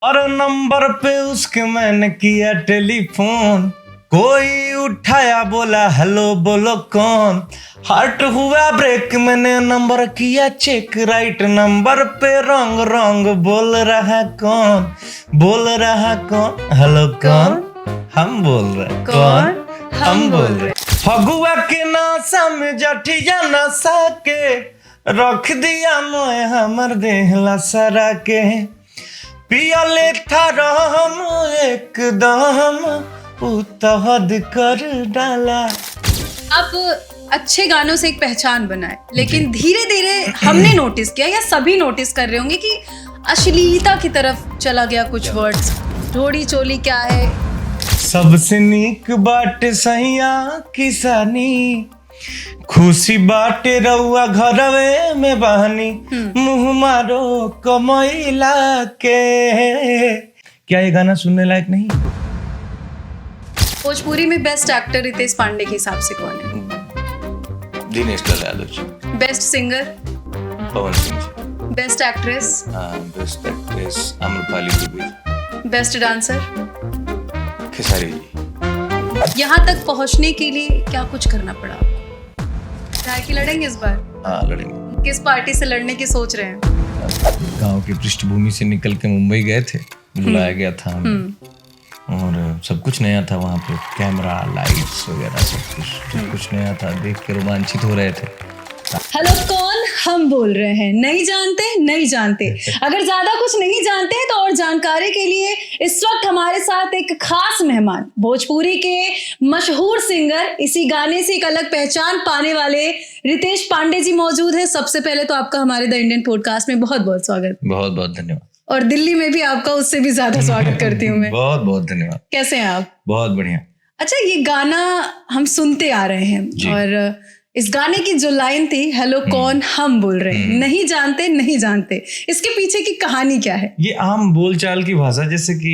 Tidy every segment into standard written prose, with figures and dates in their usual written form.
और नंबर पे उसके मैंने किया टेलीफोन, कोई उठाया बोला हेलो बोलो कौन। हार्ट हुआ ब्रेक मैंने नंबर किया चेक, राइट नंबर पे रॉन्ग रॉन्ग बोल रहा कौन, बोल रहा कौन, हेलो कौन, हम बोल रहे कौन, हम बोल रहे। फगुआ के नासा में जठिया नसा के रख दिया मोए हमर देहला सरा के, पियले था रहम एकदम उतहद कर डाला। आप अच्छे गानों से एक पहचान बनाए, लेकिन धीरे धीरे हमने नोटिस किया या सभी नोटिस कर रहे होंगे कि अश्लीलता की तरफ चला गया कुछ वर्ड्स। ढोड़ी चोली क्या है, सबसे नीक बाटे सैया किसानी, खुशी बाटे रउआ घरवे में बहनी, मुँह मारो कमैला के। क्या ये गाना सुनने लायक नहीं? भोजपुरी में बेस्ट एक्टर रितेश पांडे के हिसाब से कौन है? Dinesh Lal Yadav ji. Best singer? Pawan Singh ji. Best actress? Best actress Amrapali Dubey. Best dancer? Khesari ji. यहाँ तक पहुँचने के लिए क्या कुछ करना पड़ा आपको? चाहे कि लड़ेंगे इस बार? हाँ लड़ेंगे। किस पार्टी से लड़ने की सोच रहे हैं? गांव की पृष्ठभूमि से निकल के मुंबई गए थे, बुलाया गया था हमें, और सब कुछ नया था वहाँ पे, कैमरा लाइट्स वगैरह सब कुछ नया था, देख के रोमांचित हो रहे थे। हेलो कौन, हम बोल रहे हैं, नहीं जानते नहीं जानते। अगर ज्यादा कुछ नहीं जानते हैं तो और जानकारी के लिए इस वक्त हमारे साथ एक खास मेहमान, भोजपुरी के मशहूर सिंगर, इसी गाने से एक अलग पहचान पाने वाले रितेश पांडे जी मौजूद है। सबसे पहले तो आपका हमारे द इंडियन पॉडकास्ट में बहुत बहुत स्वागत। बहुत बहुत धन्यवाद। और दिल्ली में भी आपका उससे भी ज्यादा स्वागत करती हूँ मैं। बहुत बहुत धन्यवाद। कैसे हैं आप? बहुत बढ़िया। अच्छा, ये गाना हम सुनते आ रहे हैं और इस गाने की जो लाइन थी, हेलो कौन, हम बोल रहे हैं, नहीं जानते नहीं जानते, इसके पीछे की कहानी क्या है? ये आम बोलचाल की भाषा, जैसे कि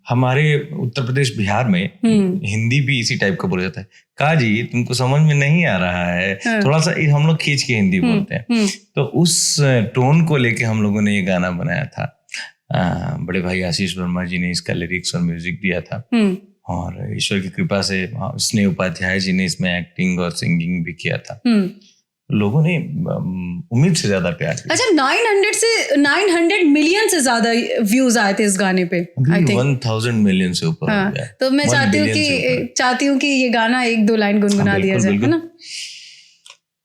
हमारे उत्तर प्रदेश बिहार में हिंदी भी इसी टाइप का बोला जाता है। काजी तुमको समझ में नहीं आ रहा है, थोड़ा सा हम लोग खींच के हिंदी बोलते हैं। तो उस टोन को लेके हम लोगों ने ये गाना बनाया था। बड़े भाई आशीष वर्मा जी ने इसका लिरिक्स और म्यूजिक दिया था, और ईश्वर की कृपा से स्नेह उपाध्याय जी ने इसमें एक्टिंग और सिंगिंग भी किया था। लोगों ने उम्मीद से ज्यादा प्यार किया। अच्छा, 900 मिलियन से ज्यादा व्यूज आए थे इस गाने पे। 1000 मिलियन से ऊपर हो गया। तो मैं चाहती हूँ कि ये गाना एक दो लाइन गुनगुना दिया जाए, है ना?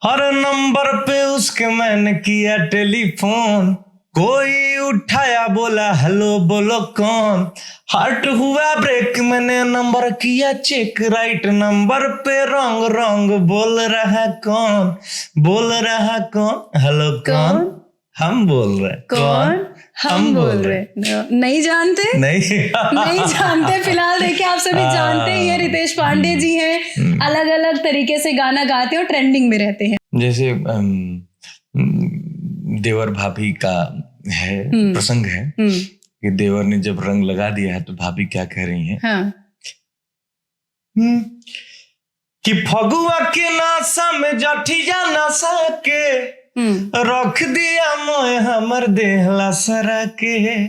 हर नंबर पे उसके मैंने किया टेलीफोन, कोई उठाया बोला हेलो बोलो कौन। हार्ट हुआ ब्रेक मैंने नंबर किया चेक, राइट नंबर पे रॉन्ग रॉन्ग बोल रहा कौन, बोल रहा कौन, हेलो कौन, हम बोल रहे कौन, हम बोल रहे। नहीं जानते नहीं जानते। फिलहाल देखिए, आप सभी जानते हैं ये रितेश पांडे जी हैं, अलग अलग तरीके से गाना गाते हैं और ट्रेंडिंग में रहते हैं। जैसे देवर भाभी का है प्रसंग है कि देवर ने जब रंग लगा दिया है तो भाभी क्या कह रही हैं? कि फगुआ के नासा में जठिया नसा के रख दिया मोए हमर देहला सरा के।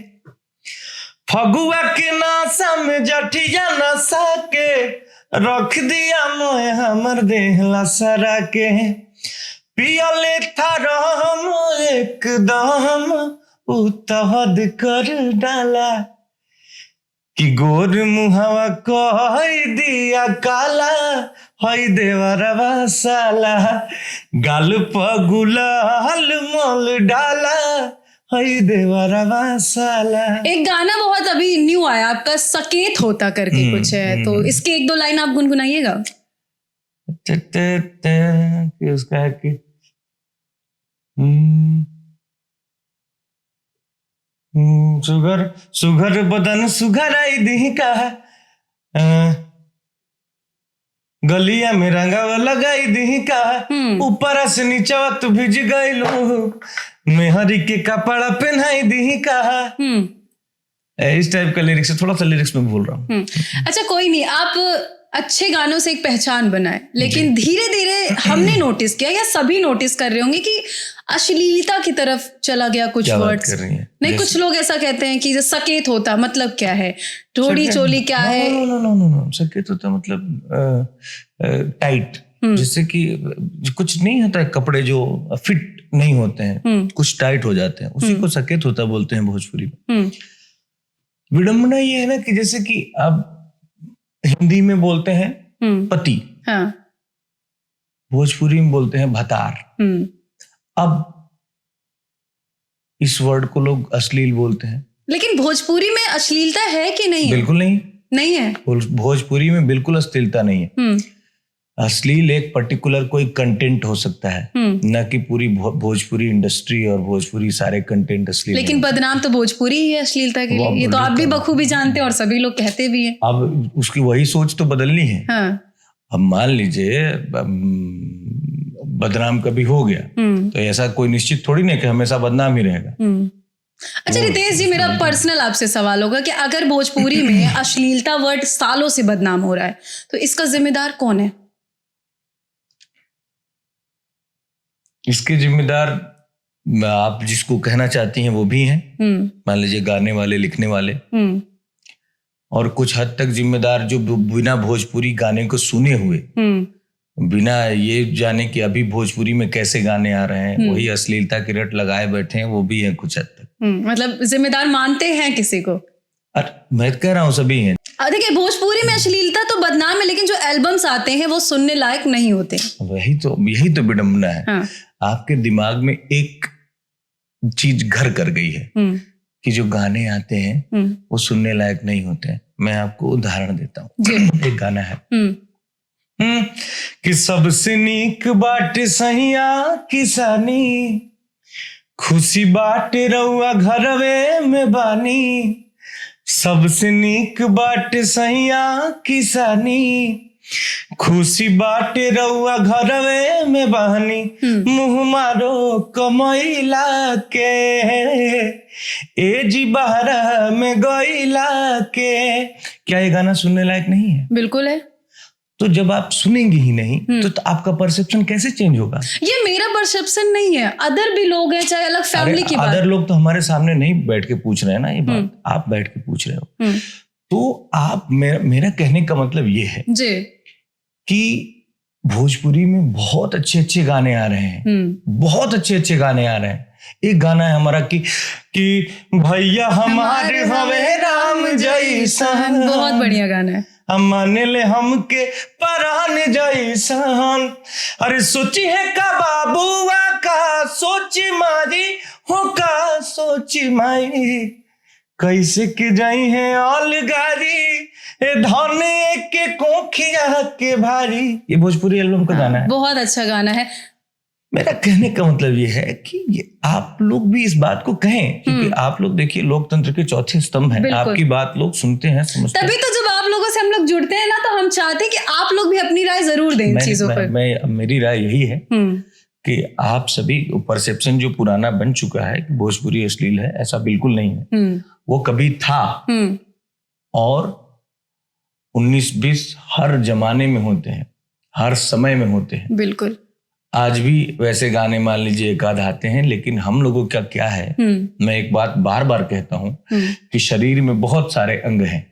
फगुआ के नासा में जठिया नसा के रख दिया मोए हमर देहला सरा के, पियले था रहम एकदम उतहद कर डाला, कि गोर मुहावा कह दिया काला, हई देवरवा साला, गाल पर गुलाल मोल डाला, हई देवरवा साला। एक गाना बहुत अभी न्यू आया आपका, सकेत होता करके कुछ है, तो इसके एक दो लाइन आप गुनगुनाइएगा। उसका है कि सुगर सुगर बदन सुगर आई दी का, गलिया में रंगावा लगाई दी का, ऊपर से नीचा तू भिज गईलू, मेहरी के कपड़ा पहनाई दी का। इस टाइप का लिरिक्स है, थोड़ा सा लिरिक्स में भूल रहा हूँ। अच्छा कोई नहीं, आप अच्छे गानों से एक पहचान बनाए, लेकिन धीरे धीरे हमने नोटिस किया या सभी नोटिस कर रहे होंगे कि अश्लीलता की तरफ चला गया कुछ क्या बात वर्ड्स। कर रही हैं? नहीं, कुछ लोग ऐसा कहते हैं कि जो सकेत होता मतलब क्या है, ढोड़ी चोली क्या है। नो, सकेत होता मतलब टाइट, जैसे कि कुछ नहीं होता है, कपड़े जो फिट नहीं होते हैं, कुछ टाइट हो जाते हैं, उसी को सकेत होता बोलते हैं भोजपुरी में। विडंबना ये है ना कि जैसे कि अब हिंदी में बोलते हैं पति, हाँ। भोजपुरी में बोलते हैं भतार। अब इस वर्ड को लोग अश्लील बोलते हैं, लेकिन भोजपुरी में अश्लीलता है कि नहीं है? बिल्कुल नहीं, नहीं है। भोजपुरी में बिल्कुल अश्लीलता नहीं है। अश्लील एक पर्टिकुलर कोई कंटेंट हो सकता है, न कि पूरी भोजपुरी इंडस्ट्री और भोजपुरी सारे कंटेंट अश्लील। लेकिन बदनाम तो भोजपुरी ही है अश्लीलता के लिए, ये तो आप भी बखूबी जानते हैं और सभी लोग कहते भी हैं। अब उसकी वही सोच तो बदलनी है। हाँ। अब मान लीजिए बदनाम कभी हो गया तो ऐसा कोई निश्चित थोड़ी नहीं कि हमेशा बदनाम ही रहेगा। अच्छा रितेश जी, मेरा पर्सनल आपसे सवाल होगा कि अगर भोजपुरी में अश्लीलता वर्ड सालों से बदनाम हो रहा है तो इसका जिम्मेदार कौन है? इसके जिम्मेदार आप जिसको कहना चाहती हैं वो भी हैं, मान लीजिए गाने वाले, लिखने वाले, और कुछ हद तक जिम्मेदार जो बिना भोजपुरी गाने को सुने हुए, बिना ये जाने कि अभी भोजपुरी में कैसे गाने आ रहे हैं, वही अश्लीलता की रट लगाए बैठे हैं, वो भी हैं कुछ हद तक। मतलब जिम्मेदार मानते हैं किसी को? अरे मैं कह रहा हूँ सभी हैं। देखिए, भोजपुरी में अश्लीलता तो बदनाम है, लेकिन जो एल्बम्स आते हैं वो सुनने लायक नहीं होते। यही तो विडंबना है। हाँ। आपके दिमाग में एक चीज घर कर गई है कि जो गाने आते हैं वो सुनने लायक नहीं होते हैं। मैं आपको उदाहरण देता हूँ। एक गाना है कि सबसे नीक बाटे सहिया किसानी, खुशी बाटे रउआ घरवे में बानी। सबसे नीक बाटे सहिया किसानी, खुशी बाटे रउआ घरवे में बहनी। मुँह मारो कमैला के, ए जी बहरा में गईला के। क्या ये गाना सुनने लायक नहीं है? बिल्कुल है। तो जब आप सुनेंगे ही नहीं तो आपका परसेप्शन कैसे चेंज होगा? ये मेरा परसेप्शन नहीं है, अदर भी लोग हैं, चाहे अलग फैमिली की बात। अदर लोग तो हमारे सामने नहीं बैठ के पूछ रहे हैं ना ये बात, आप बैठ के पूछ रहे हो। तो आप मेरा कहने का मतलब ये है जी कि भोजपुरी में बहुत अच्छे अच्छे गाने आ रहे हैं, बहुत अच्छे अच्छे गाने आ रहे हैं। एक गाना है हमारा कि भैया हमारे हवे राम जैसन, बहुत बढ़िया गाना है। माने ले हमके परान जैसन, अरे सोची है का बाबुआ का सोची मारी हो का सोची माई, कैसे के जाई है अलगारी ए धन के कोखिया के भारी। ये भोजपुरी एल्बम का गाना है, बहुत अच्छा गाना है। मेरा कहने का मतलब ये है कि आप लोग भी इस बात को कहें, क्योंकि आप लोग देखिए लोकतंत्र के चौथे स्तंभ हैं, आपकी बात लोग सुनते हैं, समझते हैं। तभी तो जब आप लोगों से हम लोग जुड़ते हैं ना, तो हम चाहते हैं कि आप लोग भी अपनी राय जरूर दें इन चीजों पर। मेरी राय यही है कि आप सभी परसेप्शन जो पुराना बन चुका है कि भोजपुरी अश्लील है, ऐसा बिल्कुल नहीं है। वो कभी था और 19-20 हर जमाने में होते हैं, हर समय में होते हैं। बिल्कुल। आज भी वैसे गाने मान लीजिए एक आध आते हैं, लेकिन हम लोगों का क्या है, मैं एक बात बार बार कहता हूं कि शरीर में बहुत सारे अंग हैं,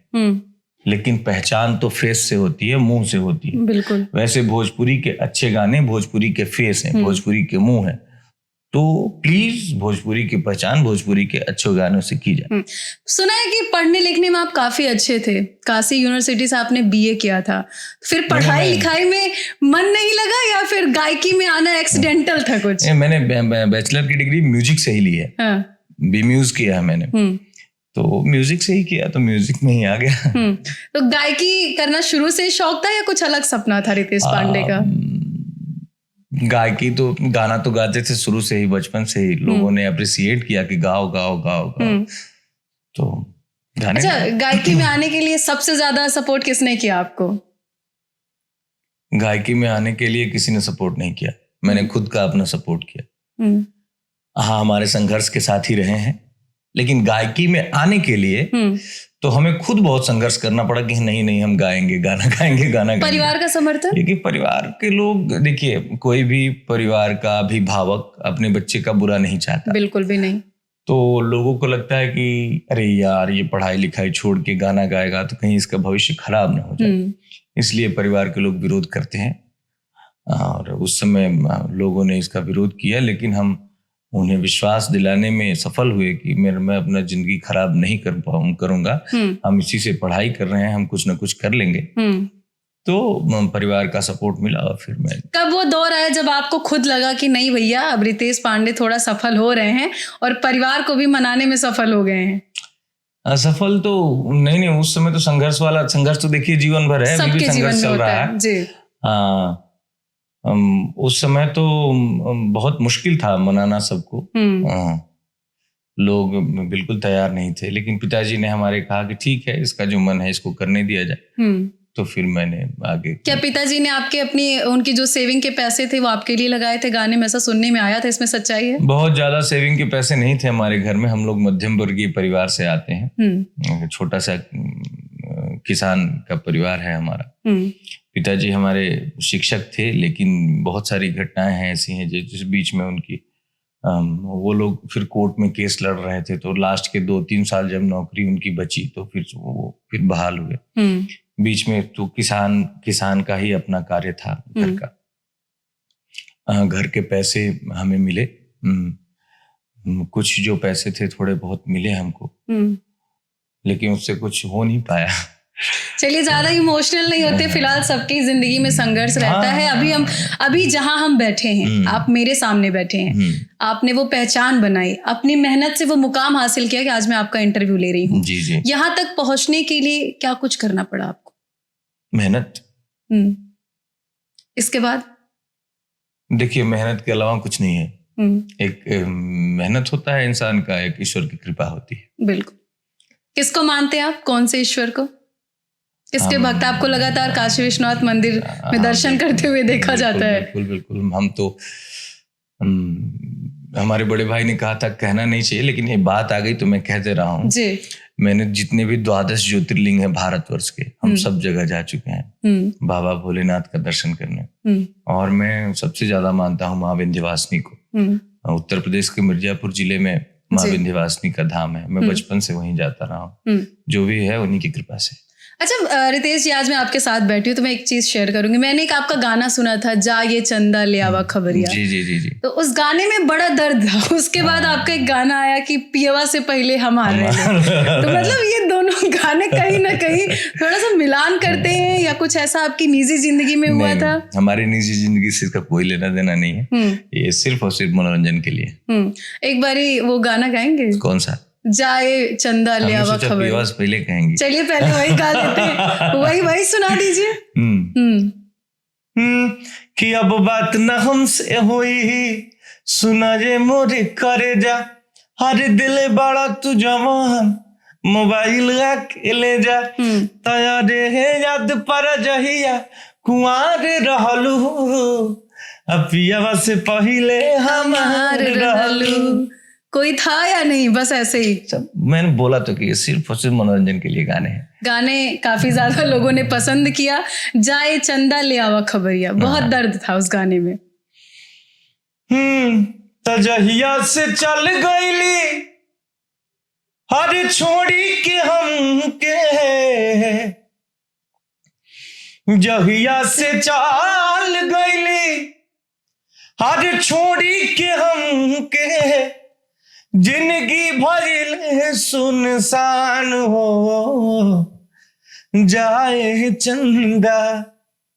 लेकिन पहचान तो फेस से होती है, मुंह से होती है। बिल्कुल। वैसे भोजपुरी के अच्छे गाने भोजपुरी के फेस हैं, भोजपुरी के मुंह हैं। तो प्लीज भोजपुरी की पहचान भोजपुरी के अच्छे गानों से की जाए। सुना है कि पढ़ने लिखने में आप काफी अच्छे थे, काशी यूनिवर्सिटी से आपने बीए किया था, फिर पढ़ाई लिखाई में मन नहीं लगा या फिर गायकी में आना एक्सीडेंटल था कुछ? मैंने बैचलर की डिग्री म्यूजिक से ही ली है। बीम्यूज किया है मैंने, तो म्यूजिक से ही किया, तो म्यूजिक में ही आ गया। तो गायकी करना शुरू से शौक था या कुछ अलग सपना था रितेश पांडे का? गायकी तो गाना तो गाते थे शुरू से ही, बचपन से ही लोगों ने अप्रिसिएट किया कि गाओ गाओ गाओ गाओ, तो गाने। अच्छा, गायकी में आने के लिए सबसे ज्यादा सपोर्ट किसने किया आपको? गायकी में आने के लिए किसी ने सपोर्ट नहीं किया, मैंने खुद का अपना सपोर्ट किया। हाँ, हमारे संघर्ष के साथ ही रहे हैं, लेकिन गायकी में आने के लिए तो हमें खुद बहुत संघर्ष करना पड़ा कि नहीं हम गाएंगे, गाना गाएंगे। परिवार का समर्थन? देखिए परिवार के लोग, देखिए कोई भी परिवार का अभिभावक अपने बच्चे का बुरा नहीं चाहता, बिल्कुल भी नहीं। तो लोगों को लगता है कि अरे यार ये पढ़ाई लिखाई छोड़ के गाना गाएगा तो कहीं इसका भविष्य खराब ना हो जाए, इसलिए परिवार के लोग विरोध करते हैं। और उस समय लोगों ने इसका विरोध किया, लेकिन हम उन्हें विश्वास दिलाने में सफल हुए कि मैं अपना जिंदगी खराब नहीं करूंगा, हम इसी से पढ़ाई कर रहे हैं, हम कुछ ना कुछ कर लेंगे। तो परिवार का सपोर्ट मिला। और फिर मैं, कब वो दौर आया जब आपको खुद लगा कि नहीं भैया अब रितेश पांडे थोड़ा सफल हो रहे हैं और परिवार को भी मनाने में सफल हो गए हैं? असफल तो नहीं, उस समय तो संघर्ष तो देखिए जीवन भर है, अभी भी संघर्ष चल रहा है जी। उस समय तो बहुत मुश्किल था मनाना सबको, लोग बिल्कुल तैयार नहीं थे, लेकिन पिताजी ने हमारे कहा कि ठीक है, इसका जो मन है इसको करने दिया जाए। तो फिर मैंने आगे। क्या पिताजी ने आपके उनकी जो सेविंग के पैसे थे वो आपके लिए लगाए थे गाने में, ऐसा सुनने में आया था, इसमें सच्चाई है? बहुत ज्यादा सेविंग के पैसे नहीं थे हमारे घर में, हम लोग मध्यम वर्गीय परिवार से आते हैं, छोटा सा किसान का परिवार है हमारा। पिताजी हमारे शिक्षक थे, लेकिन बहुत सारी घटनाएं हैं ऐसी हैं जिस बीच में उनकी वो लोग फिर कोर्ट में केस लड़ रहे थे, तो लास्ट के 2-3 साल जब नौकरी उनकी बची तो फिर वो फिर बहाल हुए। बीच में तो किसान का ही अपना कार्य था घर का। घर के पैसे हमें मिले, कुछ जो पैसे थे थोड़े बहुत मिले हमको, लेकिन उससे कुछ हो नहीं पाया। चलिए ज्यादा इमोशनल नहीं होते, फिलहाल सबकी जिंदगी में संघर्ष रहता है। अभी जहां हम बैठे हैं, आप मेरे सामने बैठे हैं, आपने वो पहचान बनाई, अपनी मेहनत से वो मुकाम हासिल किया कि आज मैं आपका इंटरव्यू ले रही हूँ। यहाँ तक पहुंचने के लिए क्या कुछ करना पड़ा आपको? मेहनत। इसके बाद देखिए मेहनत के अलावा कुछ नहीं है। एक मेहनत होता है इंसान का, एक ईश्वर की कृपा होती है। बिल्कुल। किसको मानते हैं आप, कौन से ईश्वर को, किसके भक्त? आपको लगातार काशी विश्वनाथ मंदिर में दर्शन करते हुए देखा जाता है। बिल्कुल। हम तो हमारे बड़े भाई ने कहा था कहना नहीं चाहिए, लेकिन ये बात आ गई तो मैं कह दे रहा हूँ जी। मैंने जितने भी 12 ज्योतिर्लिंग हैं भारतवर्ष के, हम सब जगह जा चुके हैं बाबा भोलेनाथ का दर्शन करने। और मैं सबसे ज्यादा मानता हूँ माँ विंध्यवासिनी को। उत्तर प्रदेश के मिर्जापुर जिले में माँ विंध्यवासिनी का धाम है, मैं बचपन से वहीं जाता रहा हूँ, जो भी है उन्हीं की कृपा से। अच्छा रितेश जी, आज मैं आपके साथ बैठी हूँ तो मैं एक चीज शेयर करूंगी। मैंने एक आपका गाना सुना था, जा ये चंदा ले आवा खबरिया। जी। तो उस गाने में बड़ा दर्द था। उसके बाद आपका एक गाना आया कि पियवा से पहले हम आ रहे हैं। तो मतलब ये दोनों गाने कहीं ना कहीं थोड़ा सा मिलान करते हैं, या कुछ ऐसा आपकी निजी जिंदगी में हुआ था? हमारी निजी जिंदगी से इसका कोई लेना देना नहीं है, ये सिर्फ और सिर्फ मनोरंजन के लिए। एक बारी वो गाना गाएंगे? कौन सा? जाए चंदा ले आवा खबर। पहले कहेंगे। चलिए पहले वही गा लेते हैं, वही सुना दीजिए। कि अब बात न हमसे हुई, सुना जे मोरे करे जा, हर दिल बड़ा तू जवान, मोबाइल के ले जा, तैयारे है याद पर जहिया कुआर रहलू, अपियावा से पहले हमार रहलू। कोई था या नहीं, बस ऐसे ही? मैंने बोला तो कि सिर्फ और सिर्फ मनोरंजन के लिए गाने हैं। गाने काफी ज्यादा लोगों ने पसंद किया। जाए चंदा ले आवा खबरिया, बहुत दर्द था उस गाने में। तजहिया से चल गईली हर छोड़ी के हम के, जहिया से चल गईली हर छोड़ी के हम के, जिंदगी भरिल सुनसान हो, जाए चंदा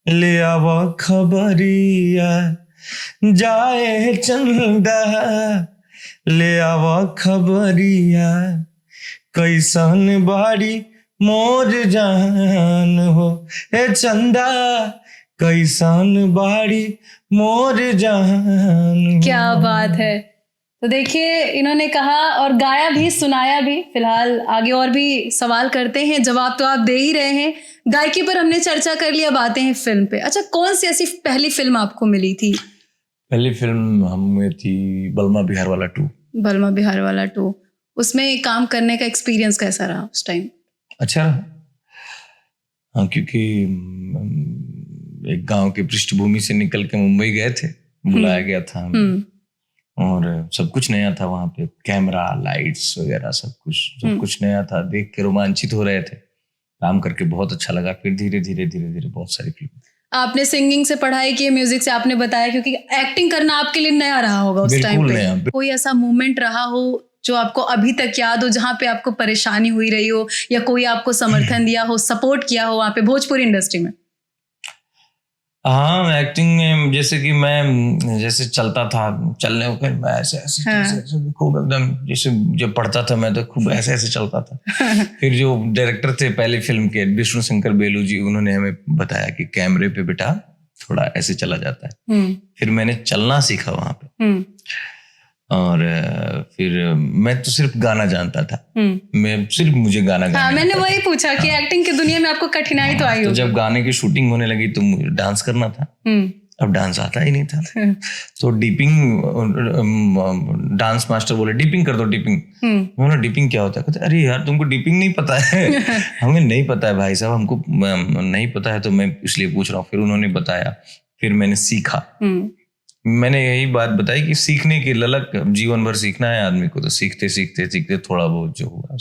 ले आवा खबरिया, जाए चंदा ले आवा खबरिया, कैसन बाड़ी मोर जान हो, ए चंदा कैसन बाड़ी मोर जान। क्या बात है। तो देखिए इन्होंने कहा और गाया भी, सुनाया भी। फिलहाल आगे और भी सवाल करते हैं, जवाब तो आप दे ही रहे हैं। गायकी पर हमने चर्चा कर लिया, अब आते हैं फिल्म पे। अच्छा, कौन सी ऐसी पहली फिल्म आपको मिली थी? पहली फिल्म हमें थी बलमा बिहार वाला 2। बलमा बिहार वाला 2। उसमें काम करने का एक्सपीरियंस कैसा रहा उस टाइम? अच्छा रहा। हाँ, क्योंकि एक गांव की पृष्ठभूमि से निकल के मुंबई गए थे, बुलाया गया था हमें। और सब कुछ नया था वहां पे, कैमरा, लाइट्स वगैरह सब कुछ नया था। देख के रोमांचित हो रहे थे, काम करके बहुत अच्छा लगा। फिर धीरे धीरे बहुत सारी फिल्म। आपने सिंगिंग से पढ़ाई की, म्यूजिक से आपने बताया, क्योंकि एक्टिंग करना आपके लिए नया रहा होगा उस टाइम पे। कोई ऐसा मोमेंट रहा हो जो आपको अभी तक याद हो, जहाँ पे आपको परेशानी हुई रही हो या कोई आपको समर्थन दिया हो, सपोर्ट किया हो वहाँ पे भोजपुरी इंडस्ट्री में? हाँ, एक्टिंग में जैसे कि मैं जैसे चलता था, चलने को मैं ऐसे खूब एकदम, जैसे जब पढ़ता था मैं तो खूब ऐसे चलता था। फिर जो डायरेक्टर थे पहली फिल्म के, विष्णु शंकर बेलू जी, उन्होंने हमें बताया कि कैमरे पे बेटा थोड़ा ऐसे चला जाता है। फिर मैंने चलना सीखा वहां पे। और फिर मैं तो सिर्फ गाना जानता था। मुझे गाना गाना मैंने वही पूछा कि एक्टिंग की दुनिया में आपको कठिनाई तो आई होगी। तो जब गाने की शूटिंग होने लगी तो मुझे डांस करना था। अब डांस आता ही नहीं था। तो डिपिंग, डांस मास्टर बोले डिपिंग कर दो, डिपिंग। बोला डिपिंग क्या होता है? कहते अरे यार तुमको डिपिंग नहीं पता है। हमें नहीं पता है भाई साहब, हमको नहीं पता है, तो मैं इसलिए पूछ रहा हूँ। फिर उन्होंने बताया, फिर मैंने सीखा। मैंने यही बात बताई कि सीखने की ललक, जीवन भर सीखना है आदमी को, तो सीखते सीखते सीखते थोड़ा बहुत जो हुआ।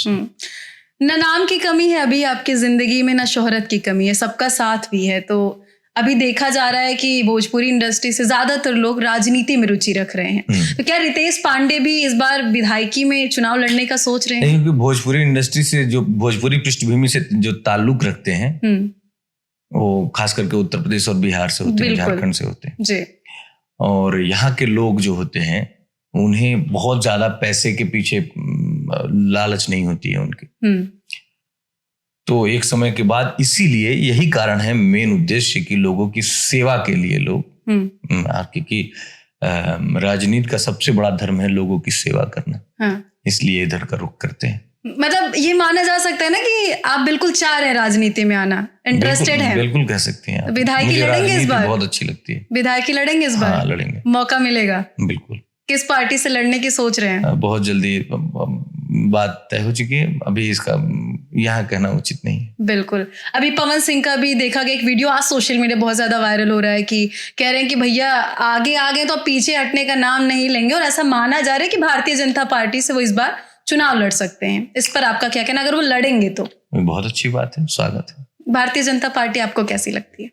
ना नाम की कमी है अभी आपकी जिंदगी में, ना शोहरत की कमी है, सबका साथ भी है। तो अभी देखा जा रहा है कि भोजपुरी इंडस्ट्री से ज्यादातर लोग राजनीति में रुचि रख रहे हैं। तो क्या रितेश पांडे भी इस बार विधायकी में चुनाव लड़ने का सोच रहे हैं? क्योंकि भोजपुरी इंडस्ट्री से, जो भोजपुरी पृष्ठभूमि से जो ताल्लुक रखते हैं, वो खास करके उत्तर प्रदेश और बिहार से होते हैं, झारखंड से होते हैं जी। और यहाँ के लोग जो होते हैं, उन्हें बहुत ज्यादा पैसे के पीछे लालच नहीं होती है उनकी। तो एक समय के बाद, इसीलिए यही कारण है, मेन उद्देश्य कि लोगों की सेवा के लिए लोग, क्योंकि राजनीति का सबसे बड़ा धर्म है लोगों की सेवा करना, इसलिए इधर का रुख करते हैं। मतलब ये माना जा सकता है ना कि आप बिल्कुल चाह रहे हैं राजनीति में आना, इंटरेस्टेड हैं? बिल्कुल कह सकते हैं। विधायकी लड़ेंगे इस बार? बहुत अच्छी लगती है। विधायकी लड़ेंगे इस बार? हाँ, लड़ेंगे, मौका मिलेगा। बिल्कुल। किस पार्टी से लड़ने की सोच रहे हैं? बहुत जल्दी बात तय हो चुकी है, अभी इसका यहाँ कहना उचित नहीं है। बिल्कुल। अभी पवन सिंह का भी देखा गया एक वीडियो आज सोशल मीडिया बहुत ज्यादा वायरल हो रहा है कि कह रहे हैं कि भैया आगे आगे तो पीछे हटने का नाम नहीं लेंगे, और ऐसा माना जा रहा है कि भारतीय जनता पार्टी से वो इस बार चुनाव लड़ सकते हैं। इस पर आपका क्या कहना, अगर वो लड़ेंगे तो? बहुत अच्छी बात है, स्वागत है। भारतीय जनता पार्टी आपको कैसी लगती है?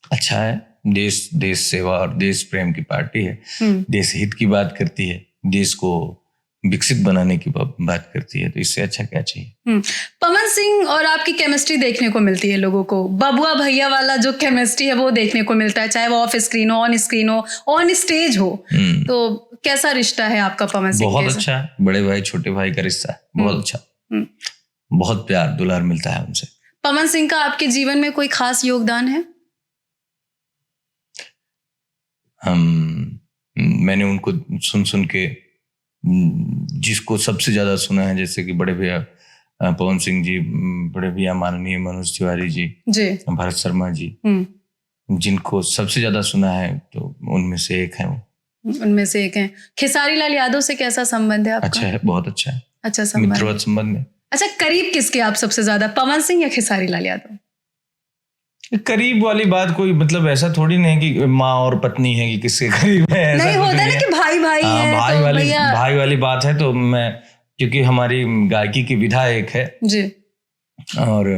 अच्छा है, देश सेवा और देश प्रेम की पार्टी है, देश हित की बात करती है, देश को विकसित बनाने की बात करती है, तो इससे अच्छा क्या चाहिए। पवन सिंह और आपकी केमिस्ट्री देखने को मिलती है लोगों को, बबुआ भैया वाला जो केमिस्ट्री है वो देखने को मिलता है, चाहे वो ऑफ स्क्रीन हो, ऑन स्क्रीन हो, ऑन स्टेज हो। तो कैसा रिश्ता है आपका पवन सिंह? बहुत अच्छा, बड़े भाई छोटे भाई का रिश्ता है, बहुत अच्छा, बहुत प्यार दुलार मिलता है उनसे। पवन सिंह का आपके जीवन में कोई खास योगदान है? मैंने उनको सुन के, जिसको सबसे ज्यादा सुना है, जैसे कि बड़े भैया पवन सिंह जी, बड़े भैया माननीय मनोज तिवारी जी, भरत शर्मा जी, जिनको सबसे ज्यादा सुना है, तो उनमें से एक है वो। उनमें से एक है। खेसारी लाल यादव से कैसा संबंध है आपका? अच्छा है, बहुत अच्छा है। अच्छा संबंध, मित्रवत संबंध है। अच्छा, करीब किसके आप सबसे ज्यादा, पवन सिंह या खेसारी लाल यादव? करीब वाली बात कोई मतलब ऐसा थोड़ी नहीं है कि माँ और पत्नी है कि किसके करीब है, नहीं होता ना कि भाई भाई है, भाई वाली बात है। तो मैं, क्योंकि हमारी गायकी की विधा एक है जी, और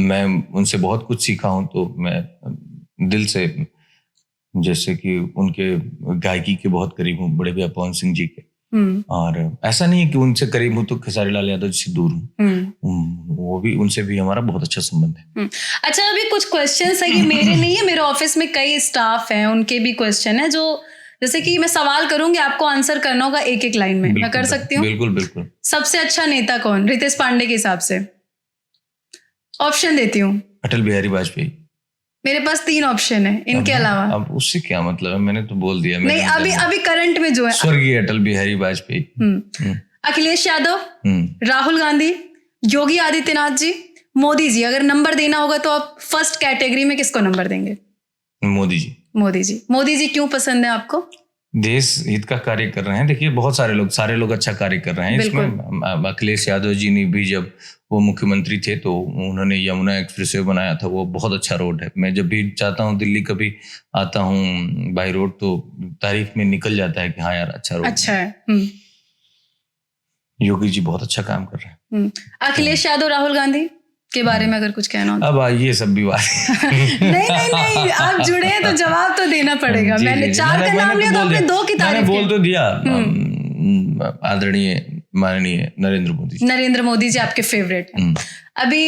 मैं उनसे बहुत कुछ सीखा हूं, तो मैं दिल से, जैसे कि उनके गायकी के बहुत करीब हूँ, बड़े भैया पवन सिंह जी के। और ऐसा नहीं है कि उनसे करीब हूँ तो खेसारी लाल यादव जी से दूर हूँ, वो भी, उनसे भी हमारा बहुत अच्छा संबंध है। अच्छा, अभी कुछ क्वेश्चंस है, ये मेरे नहीं है, मेरे ऑफिस में कई स्टाफ हैं, उनके भी क्वेश्चन है, जो जैसे कि मैं सवाल करूंगी, आपको आंसर करना होगा एक एक लाइन में। मैं कर सकती हूँ? बिल्कुल बिल्कुल। सबसे अच्छा नेता कौन, रितेश पांडे के हिसाब से? ऑप्शन देती हूँ। अटल बिहारी वाजपेयी। मेरे पास 3 ऑप्शन है, इनके अलावा। अब उससे क्या मतलब है, मैंने तो बोल दिया। नहीं, अभी करंट में जो है, स्वर्गीय अटल बिहारी वाजपेयी, अखिलेश यादव, राहुल गांधी, योगी आदित्यनाथ जी, मोदी जी। अगर नंबर देना होगा तो आप फर्स्ट कैटेगरी में किसको नंबर देंगे? मोदी जी। मोदी जी। मोदी जी क्यों पसंद है आपको? देश हित का कार्य कर रहे हैं। देखिए बहुत सारे लोग अच्छा कार्य कर रहे हैं इसमें। अखिलेश यादव जी ने भी जब वो मुख्यमंत्री थे तो उन्होंने यमुना एक्सप्रेसवे बनाया था, वो बहुत अच्छा रोड है। मैं जब भी चाहता हूँ दिल्ली कभी आता हूँ बाई रोड तो तारीफ में निकल जाता है कि हाँ यार अच्छा रोड अच्छा है। योगी जी बहुत अच्छा काम कर रहे हैं। अखिलेश यादव, राहुल गांधी के बारे में अगर कुछ कहना हो अब ये सब भी बात नहीं, आप जुड़े हैं तो जवाब तो देना पड़ेगा। मैंने 4 का नाम लिया तो आपने 2 की तारीफ बोल तो दिया। आदरणीय माननीय नरेंद्र मोदी जी आपके फेवरेट हैं। अभी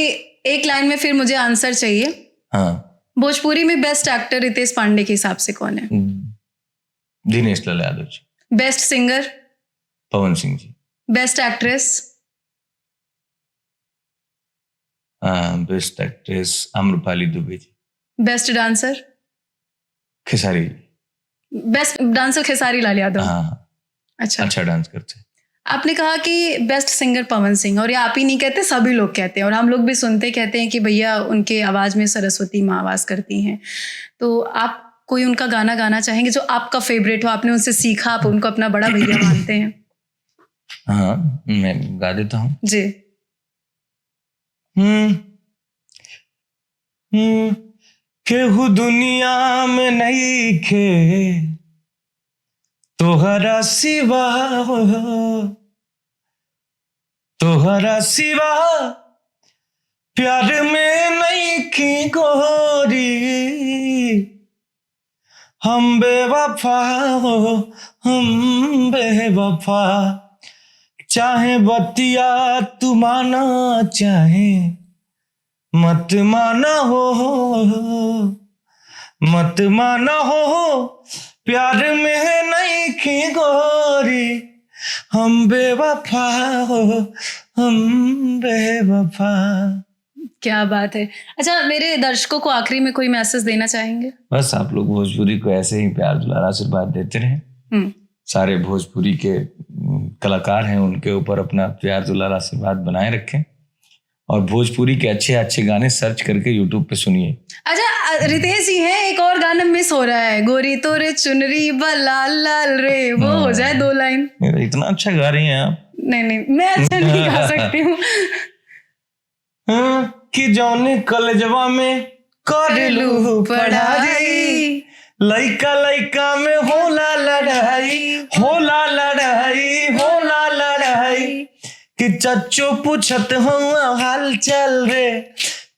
एक लाइन में फिर मुझे आंसर चाहिए। हाँ, भोजपुरी में बेस्ट एक्टर रितेश पांडे के हिसाब से कौन है? Dinesh Lal Yadav ji. Best singer? Pawan Singh ji. Best actress? Best actress Amrapali Dubey ji. Best dancer? Khesari. Best dancer Khesari Lal Yadav. हाँ, अच्छा डांस करते हैं। आपने कहा कि बेस्ट सिंगर पवन सिंह, और ये आप ही नहीं कहते, सभी लोग कहते हैं और हम लोग भी सुनते कहते हैं कि भैया उनके आवाज में सरस्वती माँ आवाज करती हैं। तो आप कोई उनका गाना गाना चाहेंगे जो आपका फेवरेट हो, आपने उनसे सीखा, आप उनको अपना बड़ा भैया मानते हैं? हाँ, मैं गा देता हूँ जी। केहू दुनिया में नहीं खे तोहरा सिवा हो, तोहरा सिवा प्यार में नहीं की गोरी, हम बेवफा हो, हम बेवफा, चाहे बतिया तू माना चाहे मत माना हो, मत माना हो, प्यार में नहीं की गोरी, हम बेवफा हो, हम बेवफा। क्या बात है। अच्छा, मेरे दर्शकों को आखिरी में कोई मैसेज देना चाहेंगे? बस आप लोग भोजपुरी को ऐसे ही प्यार दुलार आशीर्वाद देते रहें। सारे भोजपुरी के कलाकार हैं उनके ऊपर अपना प्यार दुलार आशीर्वाद बनाए रखें और भोजपुरी के अच्छे अच्छे गाने सर्च करके यूट्यूब पे सुनिए। अच्छा, रितेश जी हैं, एक और गाना मिस हो रहा है, गोरी तोरे चुनरी लाल लाल रे, वो हो जाए 2 लाइन। इतना अच्छा गा रही हैं आप। नहीं, मैं अच्छा नहीं गा सकती हूँ। कि जौने कॉलेजवा में करेलू पढ़ाई, लइका लइका में होला लड़ाई, होला लड़ाई, होला लड़ाई, कि चच्चो पूछत हुआ हाल चल रे,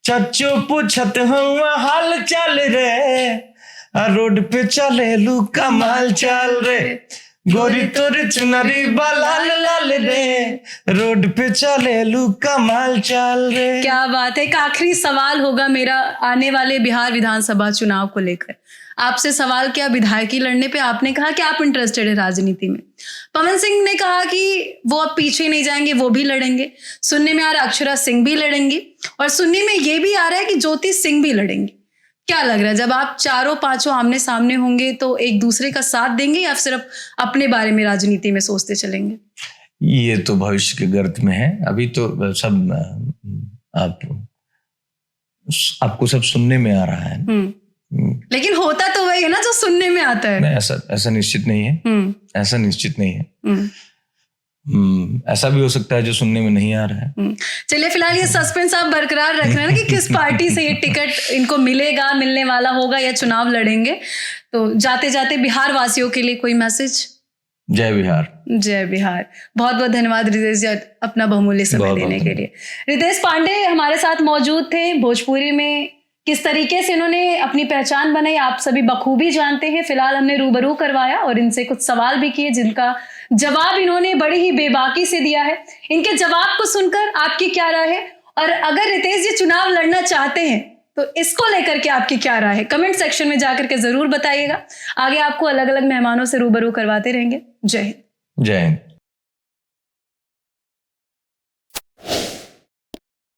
चच्चो पूछत हुआ हाल चल रे, रोड पे चले लू कमाल चल रे, गोरी तोरी चुनरी लाल लाल रे, रोड पे चले लू कमाल चल रे। क्या बात है। एक आखिरी सवाल होगा मेरा आने वाले बिहार विधानसभा चुनाव को लेकर। आपसे सवाल किया विधायकी लड़ने पे, आपने कहा कि आप इंटरेस्टेड है राजनीति में। पवन सिंह ने कहा कि वो अब पीछे नहीं जाएंगे, वो भी लड़ेंगे। सुनने में आ रहा है अक्षरा सिंह भी लड़ेंगी और सुनने में ये भी आ रहा है कि ज्योति सिंह भी लड़ेंगी। क्या लग रहा है, जब आप 4-5 आमने सामने होंगे तो एक दूसरे का साथ देंगे या सिर्फ अपने बारे में राजनीति में सोचते चलेंगे? ये तो भविष्य के गर्त में है। अभी तो सब आपको सब सुनने में आ रहा है। लेकिन होता तो वही है ना जो सुनने में आता है। नहीं, ऐसा निश्चित नहीं है। ऐसा निश्चित नहीं है। ऐसा भी हो सकता है जो सुनने में नहीं आ रहा है। चलिए, फिलहाल ये सस्पेंस आप बरकरार रख रहे हैं ना कि किस पार्टी से ये टिकट इनको मिलेगा, मिलने वाला होगा या चुनाव लड़ेंगे। तो जाते जाते बिहार वासियों के लिए कोई मैसेज? जय बिहार। जय बिहार। बहुत बहुत धन्यवाद रितेश जी अपना बहुमूल्य समय देने के लिए। रितेश पांडे हमारे साथ मौजूद थे। भोजपुरी में किस तरीके से इन्होंने अपनी पहचान बनाई आप सभी बखूबी जानते हैं। फिलहाल हमने रूबरू करवाया और इनसे कुछ सवाल भी किए जिनका जवाब इन्होंने बड़ी ही बेबाकी से दिया है। इनके जवाब को सुनकर आपकी क्या राय है, और अगर रितेश जी चुनाव लड़ना चाहते हैं तो इसको लेकर के आपकी क्या राय है, कमेंट सेक्शन में जाकर के जरूर बताइएगा। आगे आपको अलग अलग मेहमानों से रूबरू करवाते रहेंगे। जय हिंद। जय हिंद।